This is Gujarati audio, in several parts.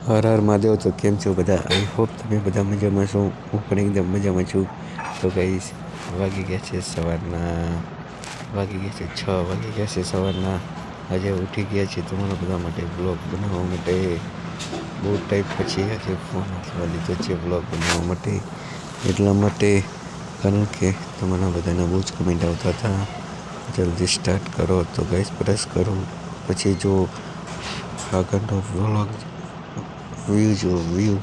હર હર મહાદેવ. તો કેમ છો બધા? આઈ હોપ તમે બધા મજામાં છો. હું પણ એકદમ મજામાં છું. તો ગાઈસ વાગી ગયા છે સવારના 6 વાગી ગયા છે સવારના. આજે ઉઠી ગયા છે તમારા બધા માટે બ્લોગ બનાવવા માટે. બહુ ટાઈમ પછી આજે ફોન હાથમાં લીધો છે બ્લોગ બનાવવા માટે. એટલા માટે કારણ કે તમારા બધાના બહુ જ કમેન્ટ આવતા હતા જલ્દી સ્ટાર્ટ કરો. તો ગાઈસ પ્રેસ કરો પછી જો આગળનો વ્લોગ વ્યૂ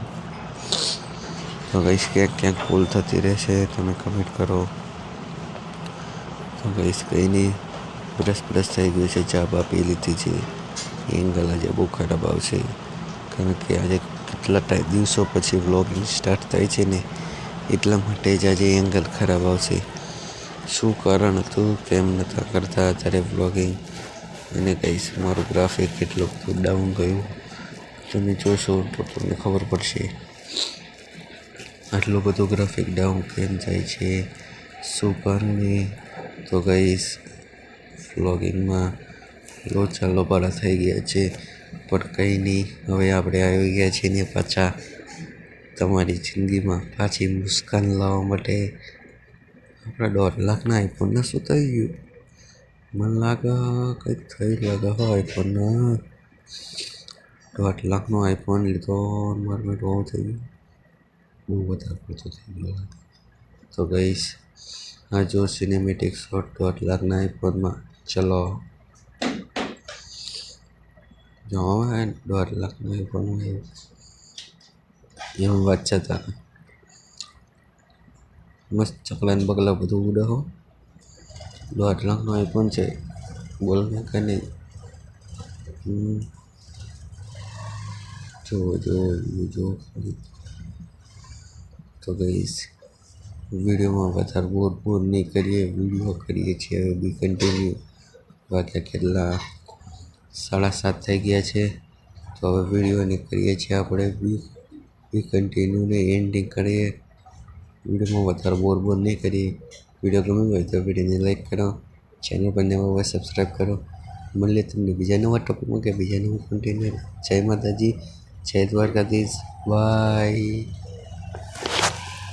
તો ગાઈસ ક્યાંક ભૂલ થતી રહેશે તમે કમેન્ટ કરો. તો ગાઈસ કંઈ નહીં, પ્રેસ થઈ ગયું છે. ચા બા પી લીધી છે. એંગલ આજે બહુ ખરાબ આવશે કારણ કે આજે કેટલા દિવસો પછી વ્લોગિંગ સ્ટાર્ટ થાય છે ને એટલા માટે જ આજે એંગલ ખરાબ આવશે. શું કારણ હતું કેમ નહોતા કરતા અત્યારે વ્લોગિંગ, અને ગાઈસ મારું ગ્રાફિક કેટલું ડાઉન ગયું તમે જોશો તો તમને ખબર પડશે. આટલું બધું ગ્રાફિક ડાઉન કેમ જાય છે, શું કારણે? તો ગાઈસ વ્લોગિંગમાં લોચા લોબાળા થઈ ગયા છે. પણ કંઈ નહીં, હવે આપણે આવી ગયા છીએ ને પાછા તમારી જિંદગીમાં પાછી મુસ્કાન લાવવા માટે. આપણા 1.5 લાખના આઈફોનને શું થઈ ગયું? મને લાગે કંઈક થઈ લાગે હો આઈફોનને. 1.5 લાખનો આઈફોન લીધો મારું બહુ થઈ ગયું, બહુ વધારે ખર્ચો થઈ ગયો. તો ગાઈસ આ જો સિનેમેટિક શોટ 1.5 લાખના આઈફોનમાં. ચલો જો હવે 1.5 લાખનો આઈફોનમાં એમાં વાત છે તારે મસ્ત ચકલાને બગલા બધું ઉડે હો. 1.5 લાખનો આઈફોન છે, બોલ ને કે નહીં. જો તો ગાઈસ વિડીયોમાં વધારે બોર નહીં કરીએ, વિડીયો કરીએ છીએ હવે બી કન્ટિન્યુ. વાગ્યા કેટલા 7:30 થઈ ગયા છે. તો હવે વિડીયોને કરીએ છીએ આપણે બી કન્ટિન્યુ ને એન્ડિંગ કરીએ. વિડીયોમાં વધારે બોર નહીં કરીએ. વિડીયો ગમે હોય તો વિડીયોને લાઈક કરો, ચેનલ પર નવા હોય સબસ્ક્રાઈબ કરો. મળીએ તમને બીજા નવા ટોપિકમાં કે બીજા નવા કન્ટેન્ટ. જય માતાજી, જય દ્વારકાધીશ, બાય.